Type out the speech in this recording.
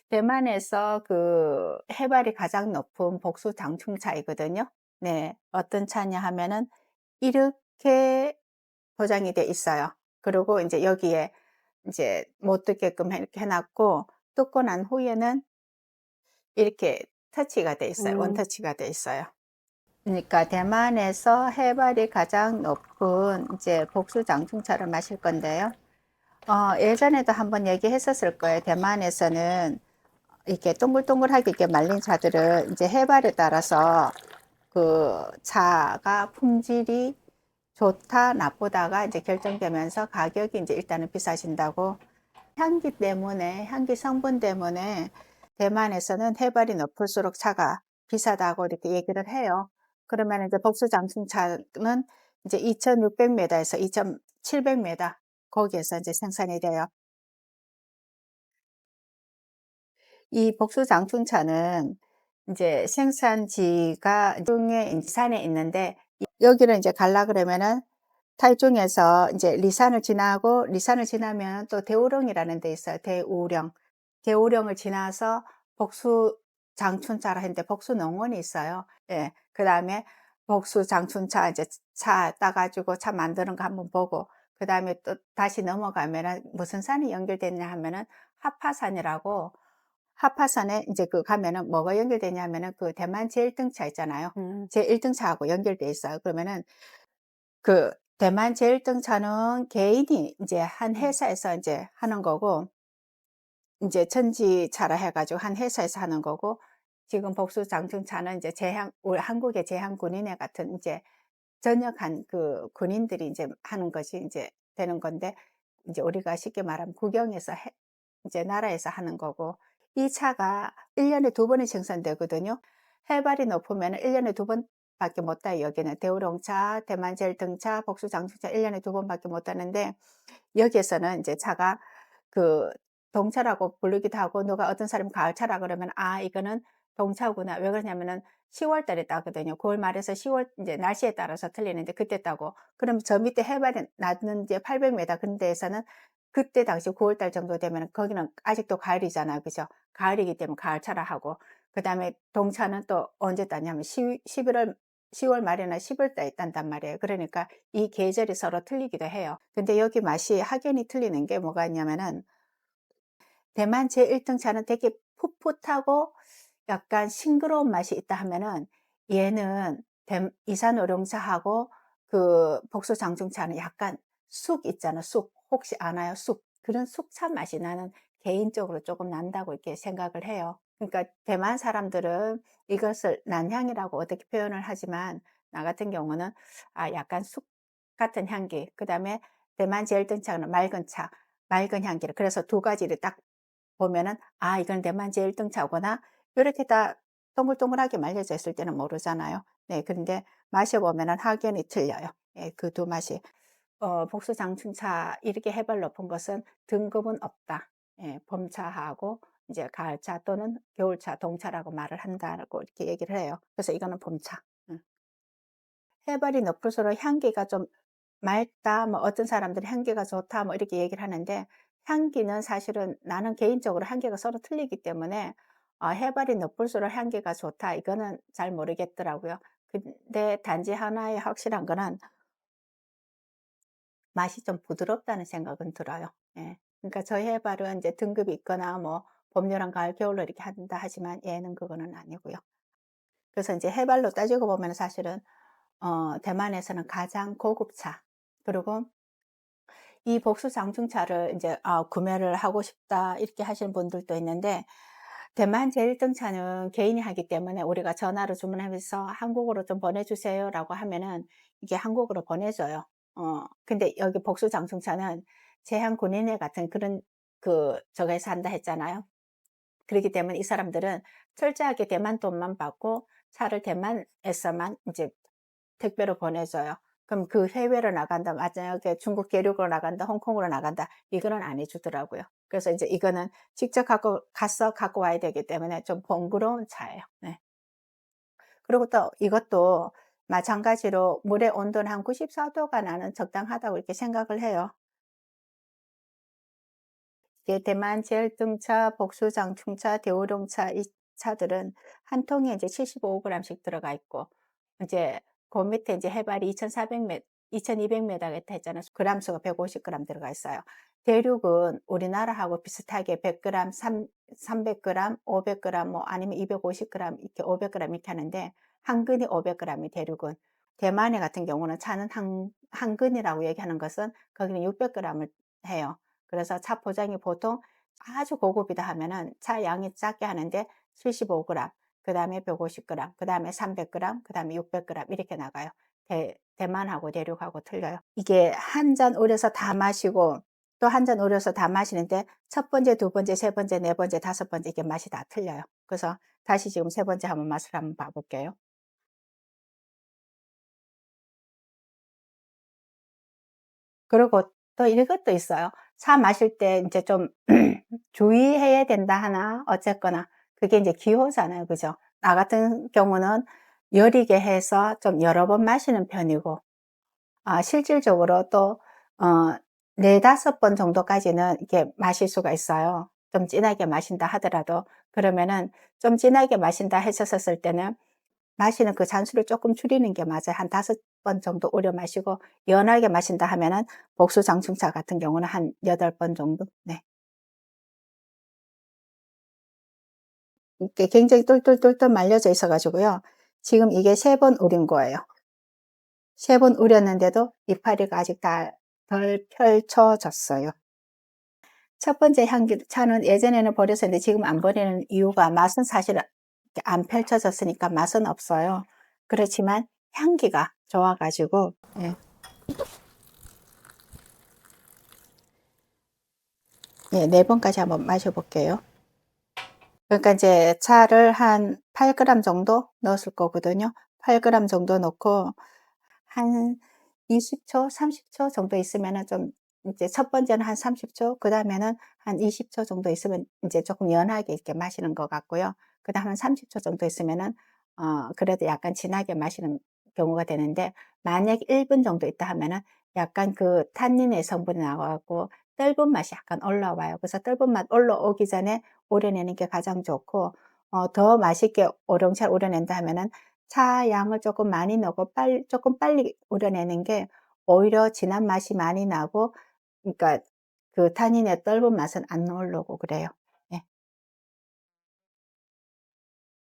대만에서 그 해발이 가장 높은 복수 장충차이거든요. 네. 어떤 차냐 하면은 이렇게 포장이 돼 있어요. 그리고 인제 여기에 인제 못 듣게끔 이렇게 해 놨고, 뜯고 난 후에는 이렇게 터치가 돼 있어요. 음. 원터치가 돼 있어요. 그러니까 대만에서 해발이 가장 높은 이제 복수 장충차를 마실 건데요. 예전에도 한번 얘기했었을 거예요. 대만에서는 이렇게 동글동글하게 이렇게 말린 차들은 인제 해발에 따라서 그 차가 품질이 좋다 나쁘다가 이제 결정되면서 가격이 인제 일단은 비싸진다고. 향기 때문에, 향기 성분 때문에 대만에서는 해발이 높을수록 차가 비싸다고 이렇게 얘기를 해요. 그러면 이제 복수장충차는 이제 2,600m에서 2,700m 거기에서 이제 생산이 돼요. 이 복수장충차는 인제 생산지가 중에 인제 산에 있는데, 여기를 인제 갈라 그러면은 타이중에서 인제 리산을 지나고, 리산을 지나면 또 대우령이라는 데 있어요. 대우령. 대우령을 지나서 복수장춘차라 했는데 복수농원이 있어요. 예. 그다음에 복수장춘차 이제 차 따 가지고 차 만드는 거 한번 보고, 그다음에 또 다시 넘어가면은 무슨 산이 연결되냐 하면은 하파산이라고. 하파산에 인제 그 가면은 뭐가 연결되냐 하면은 그 대만 제1등차 있잖아요. 음. 제1등차하고 연결돼 있어요. 그러면은 그 대만 제1등차는 개인이 인제 한 회사에서 인제 하는 거고, 인제 전지차라 해 가지고 한 회사에서 하는 거고, 지금 복수장충차는 인제 우리 한국의 제향군인회 같은 인제 전역한 그 군인들이 인제 하는 것이 인제 되는 건데, 인제 우리가 쉽게 말하면 국영에서 인제 나라에서 하는 거고. 이 차가 1 년에 2 번이 생산되거든요. 해발이 높으면은 1 년에 2 번밖에 못 따요 여기는. 대우롱차, 대만제일등차, 복수장충차 1 년에 2 번밖에 못 따는데, 여기에서는 인제 차가 그 동차라고 부르기도 하고, 누가 어떤 사람이 가을차라 그러면 '아 이거는 동차구나.' 왜 그러냐면은 10월 달에 따거든요. 9월 말에서 10월 인제 날씨에 따라서 틀리는데 그때 따고. 그럼 저 밑에 해발이 낮은 이제 800m 그런 데에서는 그때 당시 9월 달 정도 되면은 거기는 아직도 가을이잖아요. 그죠? 가을이기 때문에 가을차라 하고, 그다음에 동차는 또 언제 따냐면 11월 10월 말이나 10월 달에 딴단 말이에요. 그러니까 이 계절이 서로 틀리기도 해요. 근데 여기 맛이 확연히 틀리는 게 뭐가 있냐면은, 대만 제1등 차는 되게 풋풋하고 약간 싱그러운 맛이 있다 하면은, 얘는 이산 우롱차하고 그 복수 장중차는 약간 쑥 있잖아, 쑥. 혹시 아나요? 쑥. 그런 쑥차 맛이 나는 개인적으로 조금 난다고 이렇게 생각을 해요. 그러니까 대만 사람들은 이것을 난향이라고 어떻게 표현을 하지만, 나 같은 경우는 약간 쑥 같은 향기, 그다음에 대만 제일등차는 맑은 차, 맑은 향기를, 그래서 두 가지를 딱 보면은 '아 이건 대만 제1등차구나.' 요렇게 다 동글동글하게 말려져 있을 때는 모르잖아요. 네. 그런데 마셔 보면은 확연히 틀려요. 예 그 두 맛이. 복수 장춘차 이렇게 해발 높은 것은 등급은 없다. 예. 봄차하고 이제 가을차 또는 겨울차, 동차라고 말을 한다고 이렇게 얘기를 해요. 그래서 이거는 봄차. 음. 해발이 높을수록 향기가 좀 맑다, 뭐 어떤 사람들은 향기가 좋다, 뭐 이렇게 얘기를 하는데, 향기는 사실은 나는 개인적으로 향기가 서로 틀리기 때문에 해발이 높을수록 향기가 좋다 이거는 잘 모르겠더라고요. 근데 단지 하나의 확실한 거는 맛이 좀 부드럽다는 생각은 들어요. 예. 그러니까 저희 해발은 이제 등급이 있거나 뭐 봄, 여름, 가을, 겨울로 이렇게 한다 하지만 얘는 그거는 아니고요. 그래서 인제 해발로 따지고 보면은 사실은 대만에서는 가장 고급차, 그리고 이 복수 장충차를 인제 구매를 하고 싶다 이렇게 하시는 분들도 있는데, 대만 제1등차는 개인이 하기 때문에 우리가 전화로 주문하면서 "한국으로 좀 보내 주세요."라고 하면은 이게 한국으로 보내줘요. 근데 여기 복수 장충차는 제한 군인회 같은 그런 저거에서 한다 했잖아요. 그렇기 때문에 이 사람들은 철저하게 대만 돈만 받고 차를 대만에서만 인제 택배로 보내줘요. 그럼 그 해외로 나간다, 만약에 중국 대륙으로 나간다, 홍콩으로 나간다, 이거는 안 해 주더라고요. 그래서 인제 이거는 직접 갖고 와야 되기 때문에 좀 번거로운 차예요. 네. 그리고 또 이것도 마찬가지로 물의 온도는 한 94 도가 나는 적당하다고 이렇게 생각을 해요. 이게 대만 제일등차, 복수장충차, 대우룡차 이 차들은 한 통에 이제 75 g씩 들어가 있고 이제 그 밑에 이제 해발이 2,400 2,200m겠다 했잖아요. 그램 수가 150 g 들어가 있어요. 대륙은 우리나라하고 비슷하게 100 g, 300 g, 500 g 뭐 아니면 250 g 이렇게 500 g 이렇게 하는데 한 근이 500 g이 대륙은. 대만에 같은 경우는 차는 한 근이라고 얘기하는 것은 거기는 600 g을 해요. 그래서 차 포장이 보통 아주 고급이다 하면은 차 양이 작게 하는데 75 g, 그다음에 150 g, 그다음에 300 g, 그다음에 600 g 이렇게 나가요. 대만하고 대륙하고 틀려요. 이게 한 잔 우려서 다 마시고 또 한 잔 우려서 다 마시는데 첫 번째, 두 번째, 세 번째, 네 번째, 다섯 번째 이게 맛이 다 틀려요. 그래서 다시 지금 세 번째 한번 맛을 한번 봐 볼게요. 그리고 또 이것도 있어요. 차 마실 때 인제 좀 주의해야 된다 하나 어쨌거나 그게 인제 기호잖아요. 그죠? 나 같은 경우는 여리게 해서 좀 여러 번 마시는 편이고 실질적으로 또 어 4-5번 정도까지는 이렇게 마실 수가 있어요. 좀 진하게 마신다 하더라도. 그러면은 좀 진하게 마신다 하셨었을 때는 마시는 그 잔수를 쪼끔 줄이는 게 맞아요. 한 5번 정도 우려 마시고 연하게 마신다 하면은 복수 장충차 같은 경우는 한 8번 정도? 네. 이게 굉장히 똘똘똘똘 말려져 있어 가지고요. 지금 이게 3번 우린 거예요. 3번 우렸는데도 이파리가 아직 다 덜 펼쳐졌어요. 첫 번째 향기 차는 예전에는 버렸었는데 지금 안 버리는 이유가 맛은 사실 이렇게 안 펼쳐졌으니까 맛은 없어요. 그렇지만 향기가 좋아 가지고 예. 예 4 번까지 한번 마셔 볼게요. 그러니까 인제 차를 한 8 그램 정도 넣었을 거거든요. 8 그램 정도 넣고 한 20 초, 30초 정도 있으면은 좀 이제 첫 번째는 한 30 초, 그다음에는 한 20초 정도 있으면 인제 쪼끔 연하게 이렇게 마시는 것 같고요. 그다음 한 30초 정도 있으면은 그래도 약간 진하게 마시는 경우가 되는데 만약에 1분 정도 있다 하면은 약간 그 탄닌의 성분이 나와 갖고 떫은 맛이 약간 올라와요. 그래서 떫은 맛 올라오기 전에 우려내는 게 가장 좋고 더 맛있게 오롱차 우려낸다 하면은 차 양을 쪼끔 많이 넣고 쪼끔 빨리 우려내는 게 오히려 진한 맛이 많이 나고 그러니까 그 탄닌의 떫은 맛은 안 올라오고 그래요.